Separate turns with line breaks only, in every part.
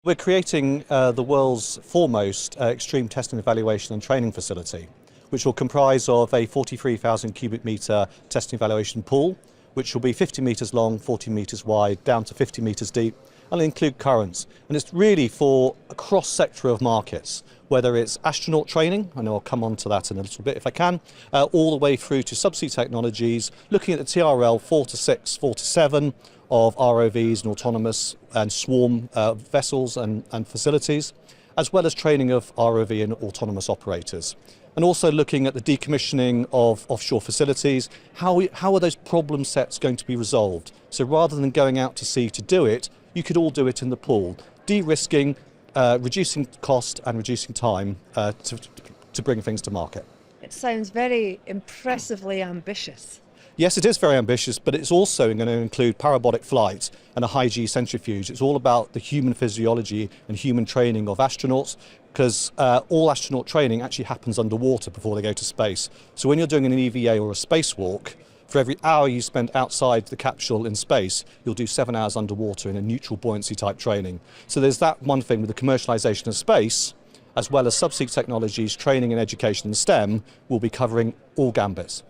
We're creating the world's foremost extreme testing, evaluation and training facility, which will comprise of a 43,000 cubic metre testing evaluation pool, which will be 50 metres long, 40 metres wide, down to 50 metres deep, and include currents. And it's really for a cross-sector of markets, whether it's astronaut training, and I'll come on to that in a little bit if I can, all the way through to subsea technologies, looking at the TRL 4 to 6, 4 to 7 of ROVs and autonomous and swarm vessels and facilities, as well as training of ROV and autonomous operators. And also looking at the decommissioning of offshore facilities, how are those problem sets going to be resolved? So rather than going out to sea to do it, you could all do it in the pool, de-risking, reducing cost and reducing time to bring things to market.
It sounds very impressively ambitious.
Yes, it is very ambitious, but it's also going to include parabolic flight and a high-G centrifuge. It's all about the human physiology and human training of astronauts, because all astronaut training actually happens underwater before they go to space. So when you're doing an EVA or a spacewalk, for every hour you spend outside the capsule in space, you'll do 7 hours underwater in a neutral buoyancy type training. So there's that one thing with the commercialization of space, as well as subsea technologies, training and education in STEM, will be covering all gambits.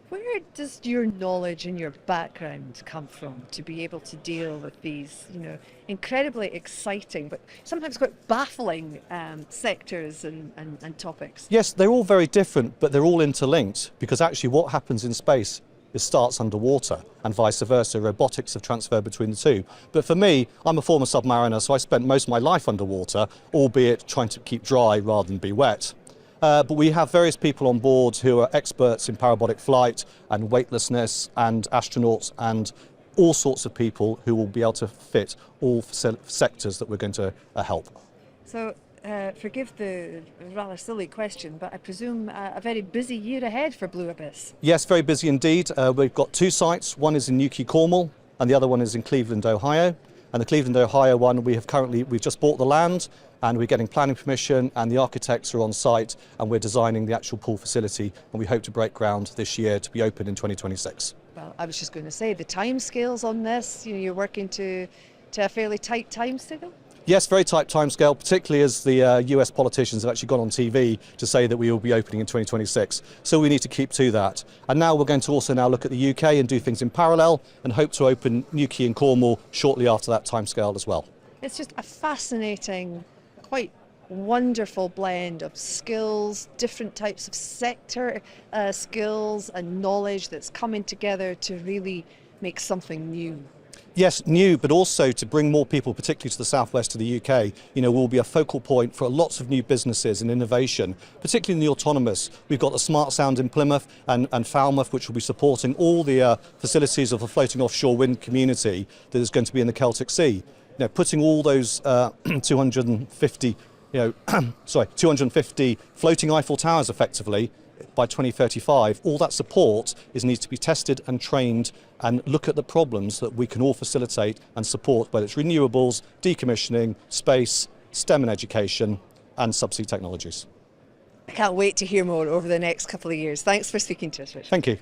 Where does your knowledge and your background come from to be able to deal with these, incredibly exciting but sometimes quite baffling sectors and topics?
Yes, they're all very different, but they're all interlinked, because actually what happens in space starts underwater and vice versa. Robotics have transferred between the two. But for me, I'm a former submariner, so I spent most of my life underwater, albeit trying to keep dry rather than be wet. But we have various people on board who are experts in parabolic flight and weightlessness and astronauts and all sorts of people who will be able to fit all sectors that we're going to help.
So, forgive the rather silly question, but I presume a very busy year ahead for Blue Abyss.
Yes, very busy indeed. We've got two sites. One is in Newquay, Cornwall, and the other one is in Cleveland, Ohio. And the Cleveland, Ohio one, we've just bought the land, and we're getting planning permission, and the architects are on site, and we're designing the actual pool facility, and we hope to break ground this year to be open in 2026.
Well, I was just going to say, the timescales on this, you're working to a fairly tight timescale?
Yes, very tight timescale, particularly as the US politicians have actually gone on TV to say that we will be opening in 2026. So we need to keep to that. And now we're going to also now look at the UK and do things in parallel and hope to open Newquay and Cornwall shortly after that timescale as well.
It's just a fascinating, quite wonderful blend of skills, different types of sector skills and knowledge that's coming together to really make something new.
Yes, new, but also to bring more people, particularly to the southwest of the UK, will be a focal point for lots of new businesses and innovation, particularly in the autonomous. We've got the Smart Sound in Plymouth and Falmouth, which will be supporting all the facilities of the floating offshore wind community that is going to be in the Celtic Sea. Putting all those 250 floating Eiffel Towers effectively by 2035, all that support needs to be tested and trained and look at the problems that we can all facilitate and support, whether it's renewables, decommissioning, space, STEM and education, and subsea technologies.
I can't wait to hear more over the next couple of years. Thanks for speaking to us, Richard.
Thank you.